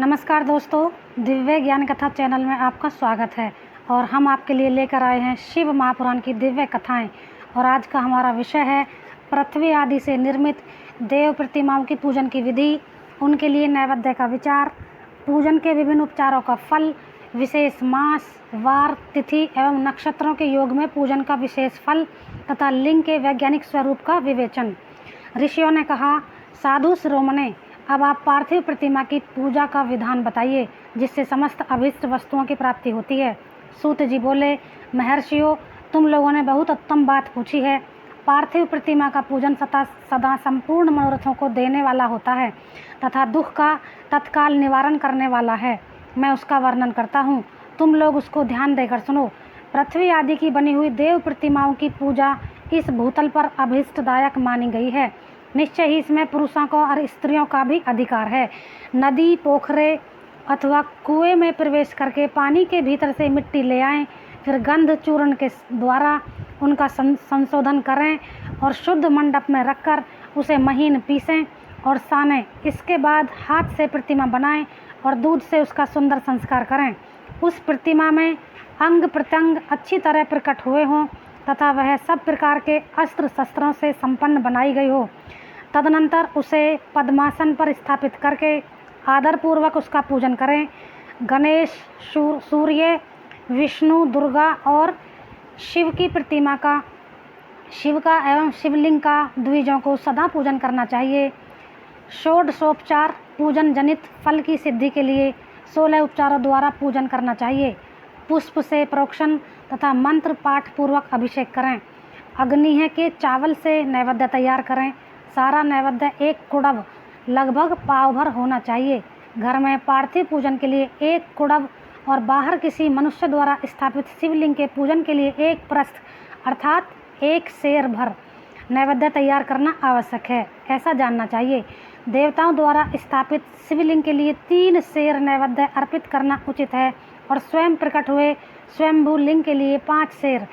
नमस्कार दोस्तों, दिव्य ज्ञान कथा चैनल में आपका स्वागत है। और हम आपके लिए लेकर आए हैं शिव महापुराण की दिव्य कथाएं। और आज का हमारा विषय है पृथ्वी आदि से निर्मित देव प्रतिमाओं की पूजन की विधि, उनके लिए नैवेद्य का विचार, पूजन के विभिन्न उपचारों का फल, विशेष मास, वार, तिथि एवं नक्षत्रों के योग में पूजन का विशेष फल तथा लिंग के वैज्ञानिक स्वरूप का विवेचन। ऋषियों ने कहा, साधु शिरोमणे, अब आप पार्थिव प्रतिमा की पूजा का विधान बताइए जिससे समस्त अभीष्ट वस्तुओं की प्राप्ति होती है। सूत जी बोले, महर्षियों, तुम लोगों ने बहुत उत्तम बात पूछी है। पार्थिव प्रतिमा का पूजन सदा संपूर्ण मनोरथों को देने वाला होता है तथा दुख का तत्काल निवारण करने वाला है। मैं उसका वर्णन करता हूँ, तुम लोग उसको ध्यान देकर सुनो। पृथ्वी आदि की बनी हुई देव प्रतिमाओं की पूजा इस भूतल पर अभीष्टदायक मानी गई है। निश्चय ही इसमें पुरुषों को और स्त्रियों का भी अधिकार है। नदी, पोखरे अथवा कुएं में प्रवेश करके पानी के भीतर से मिट्टी ले आएं, फिर गंध चूर्ण के द्वारा उनका संशोधन करें और शुद्ध मंडप में रखकर उसे महीन पीसें और सानें। इसके बाद हाथ से प्रतिमा बनाएं और दूध से उसका सुंदर संस्कार करें। उस प्रतिमा में अंग प्रत्यंग अच्छी तरह प्रकट हुए हों तथा वह सब प्रकार के अस्त्र शस्त्रों से संपन्न बनाई गई हो। तदनंतर उसे पद्मासन पर स्थापित करके आदरपूर्वक उसका पूजन करें। गणेश, सूर्य, विष्णु, दुर्गा और शिव की प्रतिमा का, शिव का एवं शिवलिंग का द्विजों को सदा पूजन करना चाहिए। षोडशोपचार पूजन जनित फल की सिद्धि के लिए 16 उपचारों द्वारा पूजन करना चाहिए। पुष्प से प्रोक्षण तथा मंत्र पाठ पूर्वक अभिषेक करें। अग्निह के चावल से नैवेद्य तैयार करें। सारा नैवेद्य एक कुड़व लगभग पाव भर होना चाहिए। घर में पार्थिव पूजन के लिए एक कुड़व और बाहर किसी मनुष्य द्वारा स्थापित शिवलिंग के पूजन के लिए एक प्रस्थ अर्थात एक सेर भर नैवेद्य तैयार करना आवश्यक है, ऐसा जानना चाहिए। देवताओं द्वारा स्थापित शिवलिंग के लिए 3 सेर नैवेद्य अर्पित करना उचित है और स्वयं प्रकट हुए स्वयंभू लिंग के लिए 5 सेर।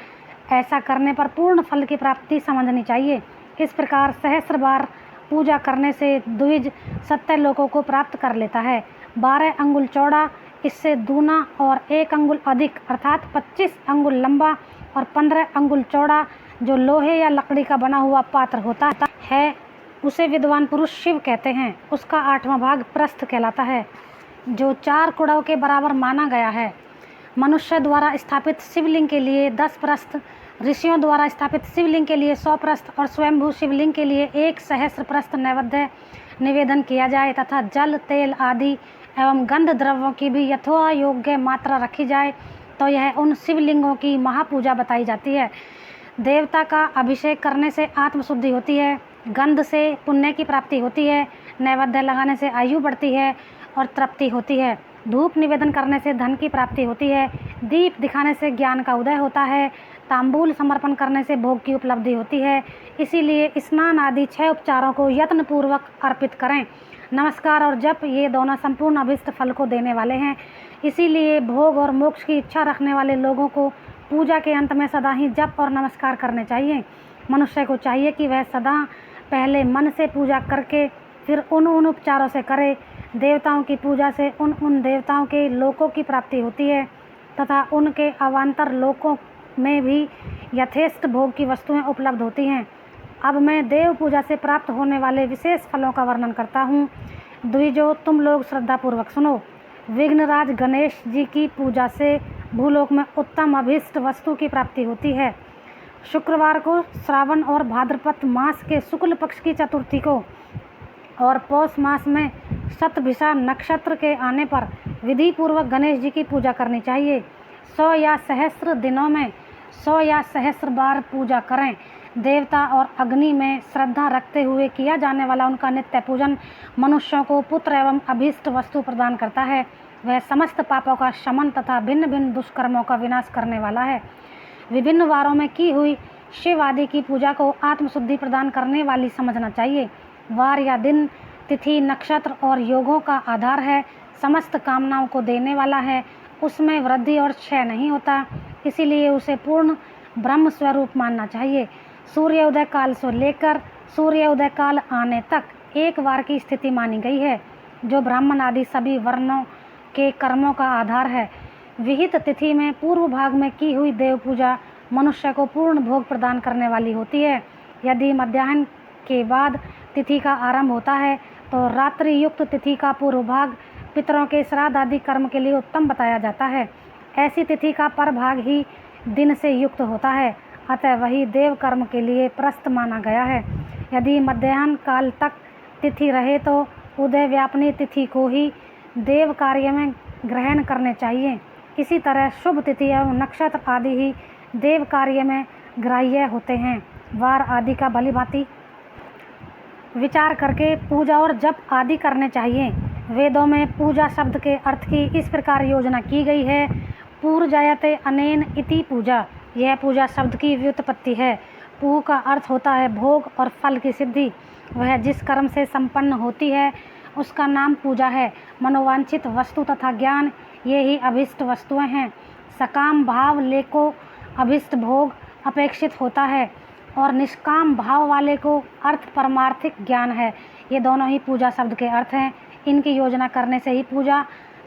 ऐसा करने पर पूर्ण फल की प्राप्ति समझनी चाहिए। इस प्रकार सहस्र बार पूजा करने से द्विज 70 लोकों को प्राप्त कर लेता है। 12 अंगुल चौड़ा, इससे दूना और 1 अंगुल अधिक अर्थात 25 अंगुल लंबा और 15 अंगुल चौड़ा जो लोहे या लकड़ी का बना हुआ पात्र होता है, उसे विद्वान पुरुष शिव कहते हैं। उसका 8वां भाग प्रस्थ कहलाता है, जो 4 कुड़व के बराबर माना गया है। मनुष्य द्वारा स्थापित शिवलिंग के लिए 10 प्रस्थ, ऋषियों द्वारा स्थापित शिवलिंग के लिए 100 प्रस्थ और स्वयंभू शिवलिंग के लिए 1 सहस्र प्रस्थ नैवेद्य निवेदन किया जाए तथा जल, तेल आदि एवं गंध द्रव्यों की भी यथोचित योग्य मात्रा रखी जाए तो यह उन शिवलिंगों की महापूजा बताई जाती है। देवता का अभिषेक करने से आत्मशुद्धि होती है, गंध से पुण्य की प्राप्ति होती है, नैवेद्य लगाने से आयु बढ़ती है और तृप्ति होती है, धूप निवेदन करने से धन की प्राप्ति होती है, दीप दिखाने से ज्ञान का उदय होता है, तांबूल समर्पण करने से भोग की उपलब्धि होती है। इसीलिए स्नान आदि 6 उपचारों को यत्नपूर्वक अर्पित करें। नमस्कार और जप ये दोनों संपूर्ण अभीष्ट फल को देने वाले हैं। इसीलिए भोग और मोक्ष की इच्छा रखने वाले लोगों को पूजा के अंत में सदा ही जप और नमस्कार करने चाहिए। मनुष्य को चाहिए कि वह सदा पहले मन से पूजा करके फिर उन उपचारों से करे। देवताओं की पूजा से उन देवताओं के लोकों की प्राप्ति होती है तथा उनके अवान्तर लोकों में भी यथेष्ट भोग की वस्तुएं उपलब्ध होती हैं। अब मैं देव पूजा से प्राप्त होने वाले विशेष फलों का वर्णन करता हूँ। द्विजो, तुम लोग श्रद्धापूर्वक सुनो। विघ्नराज गणेश जी की पूजा से भूलोक में उत्तम अभीष्ट वस्तु की प्राप्ति होती है। शुक्रवार को श्रावण और भाद्रपद मास के शुक्ल पक्ष की चतुर्थी को और पौष मास में शतभिषा नक्षत्र के आने पर विधि पूर्वक गणेश जी की पूजा करनी चाहिए। 100 या सहस्र दिनों में 100 या सहस्र बार पूजा करें। देवता और अग्नि में श्रद्धा रखते हुए किया जाने वाला उनका नित्य पूजन मनुष्यों को पुत्र एवं अभीष्ट वस्तु प्रदान करता है। वह समस्त पापों का शमन तथा भिन्न भिन्न दुष्कर्मों का विनाश करने वाला है। विभिन्न वारों में की हुई शिव आदि की पूजा को आत्मशुद्धि प्रदान करने वाली समझना चाहिए। वार या दिन, तिथि, नक्षत्र और योगों का आधार है, समस्त कामनाओं को देने वाला है, उसमें वृद्धि और क्षय नहीं होता, इसीलिए उसे पूर्ण ब्रह्म स्वरूप मानना चाहिए। सूर्योदय काल से लेकर सूर्योदय काल आने तक एक वार की स्थिति मानी गई है। जो ब्राह्मण आदि सभी वर्णों के कर्मों का आधार है। विहित तिथि में पूर्व भाग में की हुई देव पूजा मनुष्य को पूर्ण भोग प्रदान करने वाली होती है। यदि मध्याह्न के बाद तिथि का आरंभ होता है तो रात्रि युक्त तिथि का पूर्व भाग पितरों के श्राद्ध आदि कर्म के लिए उत्तम बताया जाता है। ऐसी तिथि का परभाग ही दिन से युक्त होता है, अतः वही देव कर्म के लिए प्रस्त माना गया है। यदि मध्याह्न काल तक तिथि रहे तो उदय व्यापनी तिथि को ही देव कार्य में ग्रहण करने चाहिए। इसी तरह शुभ तिथि एवं नक्षत्र आदि ही देव कार्य में ग्राह्य होते हैं। वार आदि का भलीभांति विचार करके पूजा और जप आदि करने चाहिए। वेदों में पूजा शब्द के अर्थ की इस प्रकार योजना की गई है। पूर्जायते अनेन इति पूजा, यह पूजा शब्द की व्युत्पत्ति है। पूह का अर्थ होता है भोग और फल की सिद्धि। वह जिस कर्म से संपन्न होती है उसका नाम पूजा है। मनोवांछित वस्तु तथा ज्ञान ये ही अभिष्ट वस्तुएं हैं। सकाम भाव लेको अभिष्ट भोग अपेक्षित होता है और निष्काम भाव वाले को अर्थ परमार्थिक ज्ञान है। ये दोनों ही पूजा शब्द के अर्थ हैं। इनकी योजना करने से ही पूजा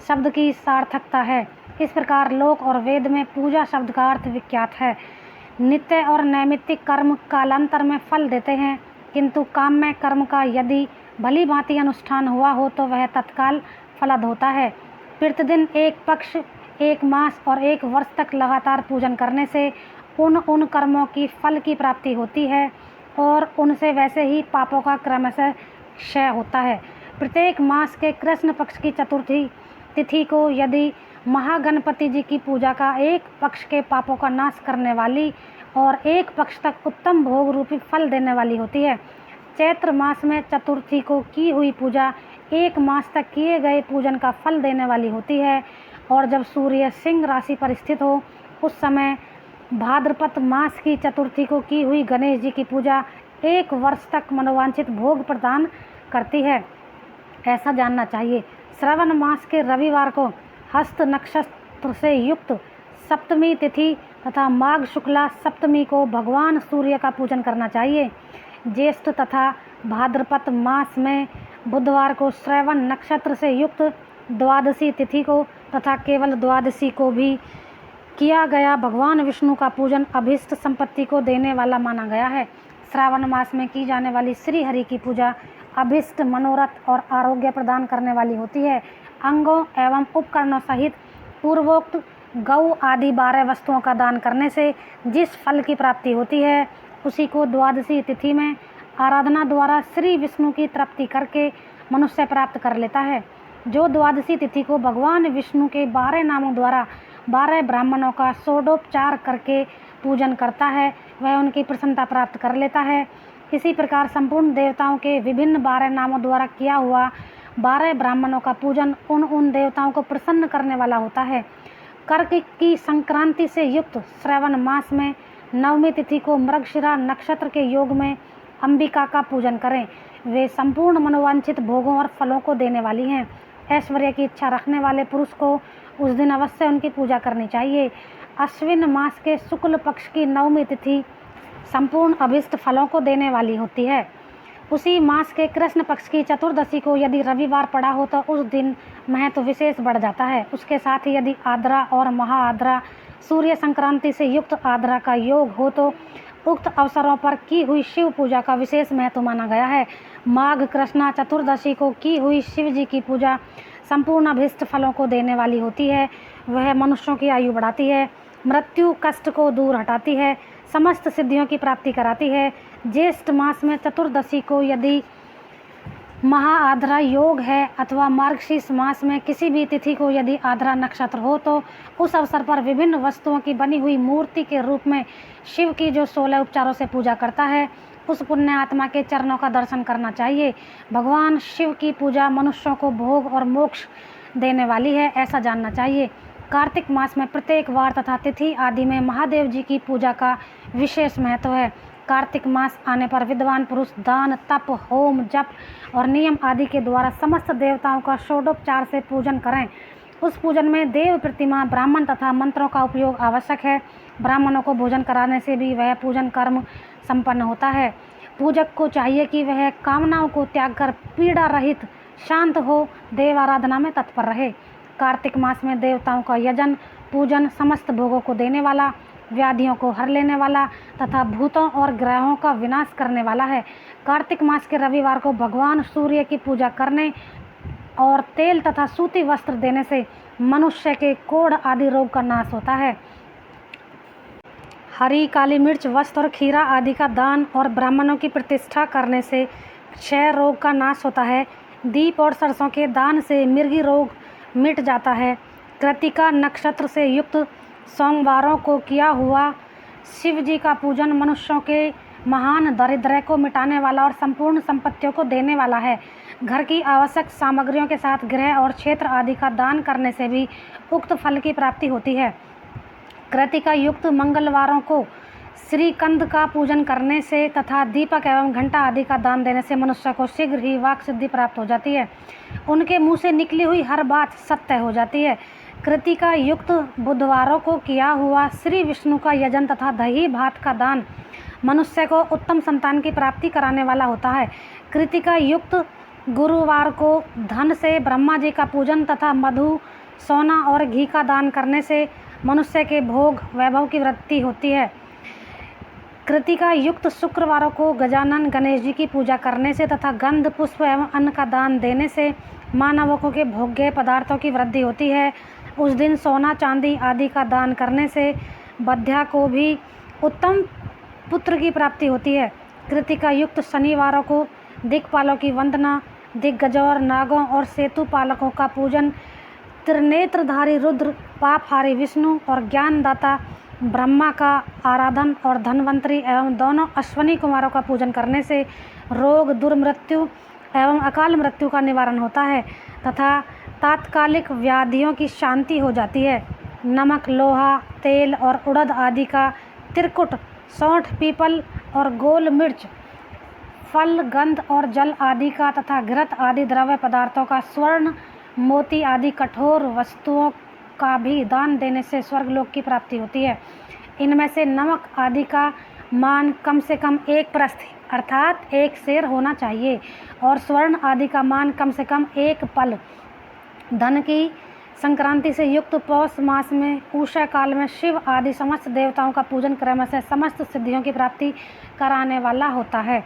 शब्द की सार्थकता है। इस प्रकार लोक और वेद में पूजा शब्द का अर्थ विख्यात है। नित्य और नैमित्तिक कर्म कालांतर में फल देते हैं, किंतु काम्य कर्म का यदि भली भांति अनुष्ठान हुआ हो तो वह तत्काल फलद होता है। प्रतिदिन एक पक्ष, एक मास और एक वर्ष तक लगातार पूजन करने से उन कर्मों की फल की प्राप्ति होती है और उनसे वैसे ही पापों का क्रमशः क्षय होता है। प्रत्येक मास के कृष्ण पक्ष की चतुर्थी तिथि को यदि महागणपति जी की पूजा का एक पक्ष के पापों का नाश करने वाली और एक पक्ष तक उत्तम भोग रूपी फल देने वाली होती है। चैत्र मास में चतुर्थी को की हुई पूजा एक मास तक किए गए पूजन का फल देने वाली होती है और जब सूर्य सिंह राशि पर स्थित हो उस समय भाद्रपद मास की चतुर्थी को की हुई गणेश जी की पूजा एक वर्ष तक मनोवांछित भोग प्रदान करती है। ऐसा जानना चाहिए। श्रवण मास के रविवार को हस्त नक्षत्र से युक्त सप्तमी तिथि तथा माघ शुक्ला सप्तमी को भगवान सूर्य का पूजन करना चाहिए। ज्येष्ठ तथा भाद्रपद मास में बुधवार को श्रवण नक्षत्र से युक्त द्वादशी तिथि को तथा केवल द्वादशी को भी किया गया भगवान विष्णु का पूजन अभिष्ट संपत्ति को देने वाला माना गया है। श्रावण मास में की जाने वाली श्री हरि की पूजा अभिष्ट मनोरथ और आरोग्य प्रदान करने वाली होती है। अंगों एवं उपकरणों सहित पूर्वोक्त गौ आदि 12 वस्तुओं का दान करने से जिस फल की प्राप्ति होती है उसी को द्वादशी तिथि में आराधना द्वारा श्री विष्णु की तृप्ति करके मनुष्य प्राप्त कर लेता है। जो द्वादशी तिथि को भगवान विष्णु के 12 नामों द्वारा 12 ब्राह्मणों का षोडोपचार करके पूजन करता है वह उनकी प्रसन्नता प्राप्त कर लेता है। इसी प्रकार संपूर्ण देवताओं के विभिन्न 12 नामों द्वारा किया हुआ 12 ब्राह्मणों का पूजन उन देवताओं को प्रसन्न करने वाला होता है। कर्क की संक्रांति से युक्त श्रवण मास में नवमी तिथि को मृगशिरा नक्षत्र के योग में अंबिका का पूजन करें। वे संपूर्ण मनोवांछित भोगों और फलों को देने वाली हैं। ऐश्वर्य की इच्छा रखने वाले पुरुष को उस दिन अवश्य उनकी पूजा करनी चाहिए। अश्विन मास के शुक्ल पक्ष की नवमी तिथि संपूर्ण अभिष्ट फलों को देने वाली होती है। उसी मास के कृष्ण पक्ष की चतुर्दशी को यदि रविवार पड़ा हो तो उस दिन महत्व विशेष बढ़ जाता है। उसके साथ ही यदि आद्रा और महाआद्रा सूर्य संक्रांति से युक्त आद्रा का योग हो तो उक्त अवसरों पर की हुई शिव पूजा का विशेष महत्व माना गया है। माघ कृष्णा चतुर्दशी को की हुई शिव जी की पूजा संपूर्ण अभिष्ट फलों को देने वाली होती है। वह मनुष्यों की आयु बढ़ाती है, मृत्यु कष्ट को दूर हटाती है, समस्त सिद्धियों की प्राप्ति कराती है। ज्येष्ठ मास में चतुर्दशी को यदि महाआद्रा योग है अथवा मार्गशीर्ष मास में किसी भी तिथि को यदि आद्रा नक्षत्र हो तो उस अवसर पर विभिन्न वस्तुओं की बनी हुई मूर्ति के रूप में शिव की जो 16 उपचारों से पूजा करता है उस पुण्य आत्मा के चरणों का दर्शन करना चाहिए। भगवान शिव की पूजा मनुष्यों को भोग और मोक्ष देने वाली है, ऐसा जानना चाहिए। कार्तिक मास में प्रत्येक वार तथा तिथि आदि में महादेव जी की पूजा का विशेष महत्व है। कार्तिक मास आने पर विद्वान पुरुष दान, तप, होम, जप और नियम आदि के द्वारा समस्त देवताओं का षोडोपचार से पूजन करें। उस पूजन में देव प्रतिमा, ब्राह्मण तथा मंत्रों का उपयोग आवश्यक है। ब्राह्मणों को भोजन कराने से भी वह पूजन कर्म संपन्न होता है। पूजक को चाहिए कि वह कामनाओं को त्याग कर पीड़ा रहित शांत हो, देव आराधना में तत्पर रहे। कार्तिक मास में देवताओं का यजन पूजन समस्त भोगों को देने वाला, व्याधियों को हर लेने वाला तथा भूतों और ग्रहों का विनाश करने वाला है। कार्तिक मास के रविवार को भगवान सूर्य की पूजा करने और तेल तथा सूती वस्त्र देने से मनुष्य के कोढ़ आदि रोग का नाश होता है। हरी काली मिर्च वस्त्र और खीरा आदि का दान और ब्राह्मणों की प्रतिष्ठा करने से क्षय रोग का नाश होता है। दीप और सरसों के दान से मिर्गी रोग मिट जाता है। कृतिका नक्षत्र से युक्त सोमवारों को किया हुआ शिव जी का पूजन मनुष्यों के महान दारिद्र्य को मिटाने वाला और संपूर्ण संपत्तियों को देने वाला है। घर की आवश्यक सामग्रियों के साथ गृह और क्षेत्र आदि का दान करने से भी उक्त फल की प्राप्ति होती है। कृतिका युक्त मंगलवारों को श्रीकंद का पूजन करने से तथा दीपक एवं घंटा आदि का दान देने से मनुष्य को शीघ्र ही वाक सिद्धि प्राप्त हो जाती है। उनके मुंह से निकली हुई हर बात सत्य हो जाती है। कृतिका युक्त बुधवारों को किया हुआ श्री विष्णु का यजन तथा दही भात का दान मनुष्य को उत्तम संतान की प्राप्ति कराने वाला होता है। कृतिका युक्त गुरुवार को धन से ब्रह्मा जी का पूजन तथा मधु, सोना और घी का दान करने से मनुष्य के भोग वैभव की वृद्धि होती है। कृतिका युक्त शुक्रवारों को गजानन गणेश जी की पूजा करने से तथा गंध पुष्प एवं अन्न का दान देने से मानवों के भोग्य पदार्थों की वृद्धि होती है। उस दिन सोना चांदी आदि का दान करने से बध्या को भी उत्तम पुत्र की प्राप्ति होती है। कृतिका युक्त शनिवारों को दिक्पालों की वंदना, दिग्गजों, नागों और सेतु पालकों का पूजन, त्रिनेत्रधारी रुद्र, पापहारी विष्णु और ज्ञानदाता ब्रह्मा का आराधन और धनवंतरी एवं दोनों अश्वनी कुमारों का पूजन करने से रोग, दुर्मृत्यु एवं अकाल मृत्यु का निवारण होता है तथा तात्कालिक व्याधियों की शांति हो जाती है। नमक, लोहा, तेल और उड़द आदि का त्रिकुट, सौंठ, पीपल और गोल मिर्च, फल, गंध और जल आदि का तथा घृत आदि द्रव्य पदार्थों का, स्वर्ण, मोती आदि कठोर वस्तुओं का भी दान देने से स्वर्गलोक की प्राप्ति होती है। इनमें से नमक आदि का मान कम से कम 1 प्रस्थ अर्थात 1 सेर होना चाहिए और स्वर्ण आदि का मान कम से कम 1 पल। धन की संक्रांति से युक्त पौष मास में उषा काल में शिव आदि समस्त देवताओं का पूजन क्रम से समस्त सिद्धियों की प्राप्ति कराने वाला होता है।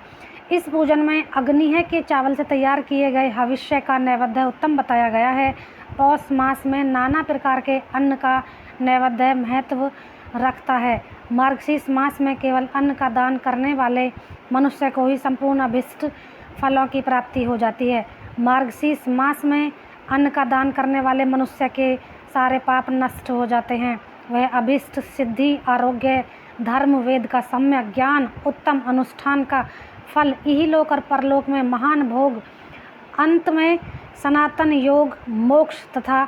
इस पूजन में अग्निह के चावल से तैयार किए गए हविष्य का नैवेद्य उत्तम बताया गया है। पौष मास में नाना प्रकार के अन्न का नैवेद्य महत्व रखता है। मार्गशीर्ष मास में केवल अन्न का दान करने वाले मनुष्य को ही संपूर्ण अभिष्ट फलों की प्राप्ति हो जाती है। मार्गशीर्ष मास में अन्न का दान करने वाले मनुष्य के सारे पाप नष्ट हो जाते हैं। वह अभिष्ट सिद्धि, आरोग्य, धर्म, वेद का सम्यक ज्ञान, उत्तम अनुष्ठान का फल, इहलोक और परलोक में महान भोग, अंत में सनातन योग, मोक्ष तथा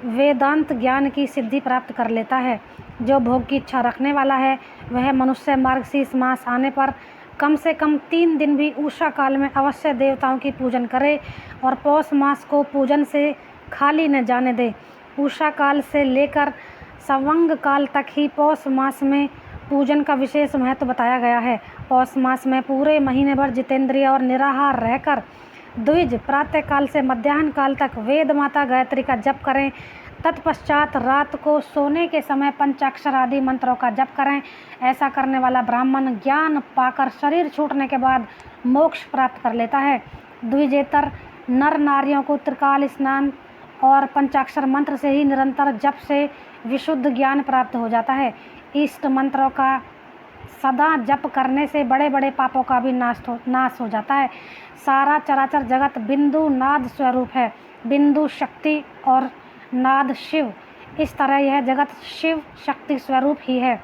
वेदांत ज्ञान की सिद्धि प्राप्त कर लेता है। जो भोग की इच्छा रखने वाला है वह मनुष्य मार्गशीर्ष मास आने पर कम से कम 3 दिन भी उषा काल में अवश्य देवताओं की पूजन करे और पौष मास को पूजन से खाली न जाने दे। उषा काल से लेकर संवंग काल तक ही पौष मास में पूजन का विशेष महत्व बताया गया है। पौष मास में पूरे महीने भर जितेंद्रिय और निराहार रहकर द्विज प्रातः काल से मध्याह्न काल तक वेद माता गायत्री का जप करें। तत्पश्चात रात को सोने के समय पंचाक्षर आदि मंत्रों का जप करें। ऐसा करने वाला ब्राह्मण ज्ञान पाकर शरीर छूटने के बाद मोक्ष प्राप्त कर लेता है। द्विजेतर नर नारियों को त्रिकाल स्नान और पंचाक्षर मंत्र से ही निरंतर जप से विशुद्ध ज्ञान प्राप्त हो जाता है। इष्ट मंत्रों का सदा जप करने से बड़े बड़े पापों का भी नाश हो जाता है। सारा चराचर जगत बिंदु नाद स्वरूप है। बिंदु शक्ति और नाद शिव, इस तरह यह जगत शिव शक्ति स्वरूप ही है।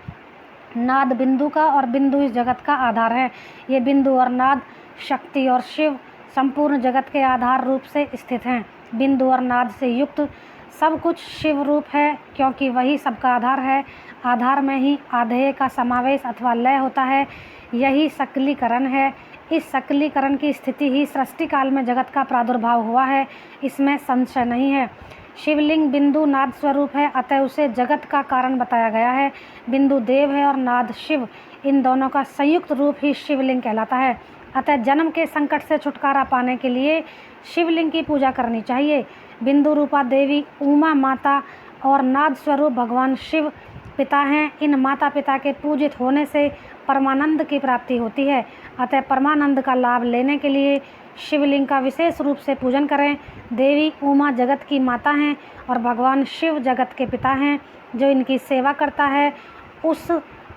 नाद बिंदु का और बिंदु इस जगत का आधार है। ये बिंदु और नाद, शक्ति और शिव संपूर्ण जगत के आधार रूप से स्थित हैं। बिंदु और नाद से युक्त सब कुछ शिव रूप है, क्योंकि वही सबका आधार है। आधार में ही आधेय का समावेश अथवा लय होता है। यही सकलीकरण है। इस सकलीकरण की स्थिति ही सृष्टि काल में जगत का प्रादुर्भाव हुआ है, इसमें संशय नहीं है। शिवलिंग बिंदु नाद स्वरूप है, अतः उसे जगत का कारण बताया गया है। बिंदु देव है और नाद शिव, इन दोनों का संयुक्त रूप ही शिवलिंग कहलाता है। अतः जन्म के संकट से छुटकारा पाने के लिए शिवलिंग की पूजा करनी चाहिए। बिंदु रूपा देवी उमा माता और नाद स्वरूप भगवान शिव पिता हैं। इन माता पिता के पूजित होने से परमानंद की प्राप्ति होती है। अतः परमानंद का लाभ लेने के लिए शिवलिंग का विशेष रूप से पूजन करें। देवी उमा जगत की माता हैं और भगवान शिव जगत के पिता हैं। जो इनकी सेवा करता है उस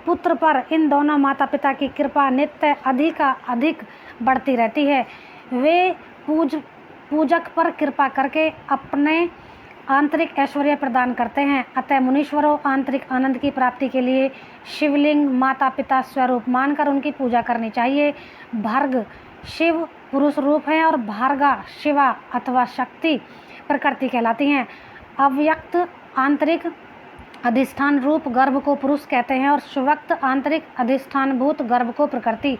पुत्र पर इन दोनों माता पिता की कृपा नित्य अधिक बढ़ती रहती है। वे पूजक पर कृपा करके अपने आंतरिक ऐश्वर्य प्रदान करते हैं। अतः मुनीश्वरों आंतरिक आनंद की प्राप्ति के लिए शिवलिंग माता पिता स्वरूप मानकर उनकी पूजा करनी चाहिए। भर्ग शिव पुरुष रूप हैं और भार्गा शिवा अथवा शक्ति प्रकृति कहलाती हैं। अव्यक्त आंतरिक अधिष्ठान रूप गर्भ को पुरुष कहते हैं और सुव्यक्त आंतरिक अधिष्ठानभूत गर्भ को प्रकृति।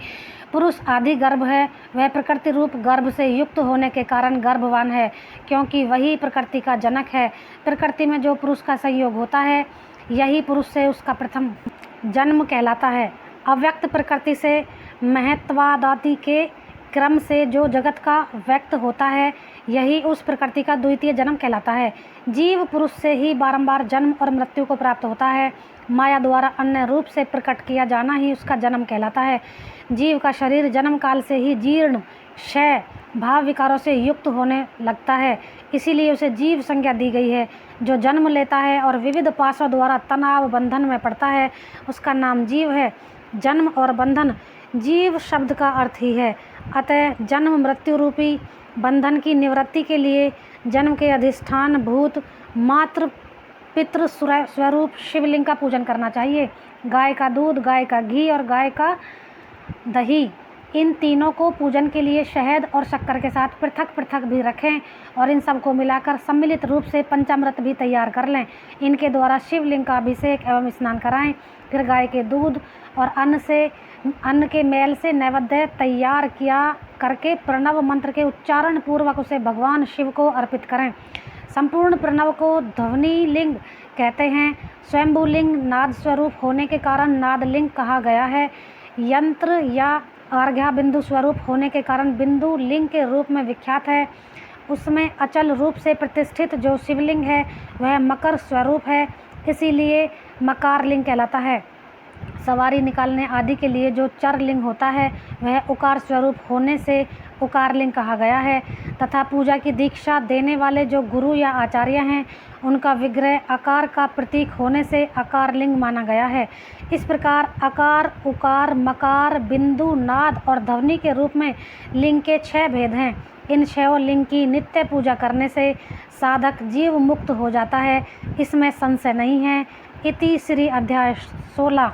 पुरुष आदि गर्भ है, वह प्रकृति रूप गर्भ से युक्त होने के कारण गर्भवान है, क्योंकि वही प्रकृति का जनक है। प्रकृति में जो पुरुष का संयोग होता है यही पुरुष से उसका प्रथम जन्म कहलाता है। अव्यक्त प्रकृति से महत्वादादि के क्रम से जो जगत का व्यक्त होता है यही उस प्रकृति का द्वितीय जन्म कहलाता है। जीव पुरुष से ही बारंबार जन्म और मृत्यु को प्राप्त होता है। माया द्वारा अन्य रूप से प्रकट किया जाना ही उसका जन्म कहलाता है। जीव का शरीर जन्म काल से ही जीर्ण क्षय भाव विकारों से युक्त होने लगता है, इसीलिए उसे जीव संज्ञा दी गई है। जो जन्म लेता है और विविध पाशों द्वारा तनाव बंधन में पड़ता है उसका नाम जीव है। जन्म और बंधन जीव शब्द का अर्थ ही है। अतः जन्म मृत्यु रूपी बंधन की निवृत्ति के लिए जन्म के अधिष्ठान भूत मातृ पितृ स्वरूप शिवलिंग का पूजन करना चाहिए। गाय का दूध, गाय का घी और गाय का दही, इन तीनों को पूजन के लिए शहद और शक्कर के साथ पृथक पृथक भी रखें और इन सब को मिलाकर सम्मिलित रूप से पंचामृत भी तैयार कर लें। इनके द्वारा शिवलिंग का अभिषेक एवं स्नान कराएं। फिर गाय के दूध और अन्न के मेल से नैवेद्य तैयार किया करके प्रणव मंत्र के उच्चारण पूर्वक उसे भगवान शिव को अर्पित करें। संपूर्ण प्रणव को ध्वनि लिंग कहते हैं। स्वयंभू लिंग नाद स्वरूप होने के कारण नाद लिंग कहा गया है। यंत्र या अर्घ्य बिंदु स्वरूप होने के कारण बिंदु लिंग के रूप में विख्यात है। उसमें अचल रूप से प्रतिष्ठित जो शिवलिंग है वह मकर स्वरूप है, इसीलिए मकार लिंग कहलाता है। सवारी निकालने आदि के लिए जो चर लिंग होता है वह उकार स्वरूप होने से उकार लिंग कहा गया है, तथा पूजा की दीक्षा देने वाले जो गुरु या आचार्य हैं उनका विग्रह आकार का प्रतीक होने से आकार लिंग माना गया है। इस प्रकार आकार, उकार, मकार, बिंदु, नाद और ध्वनि के रूप में लिंग के 6 भेद हैं। इन 6 लिंग की नित्य पूजा करने से साधक जीव मुक्त हो जाता है, इसमें संशय नहीं है। इति श्री अध्याय 16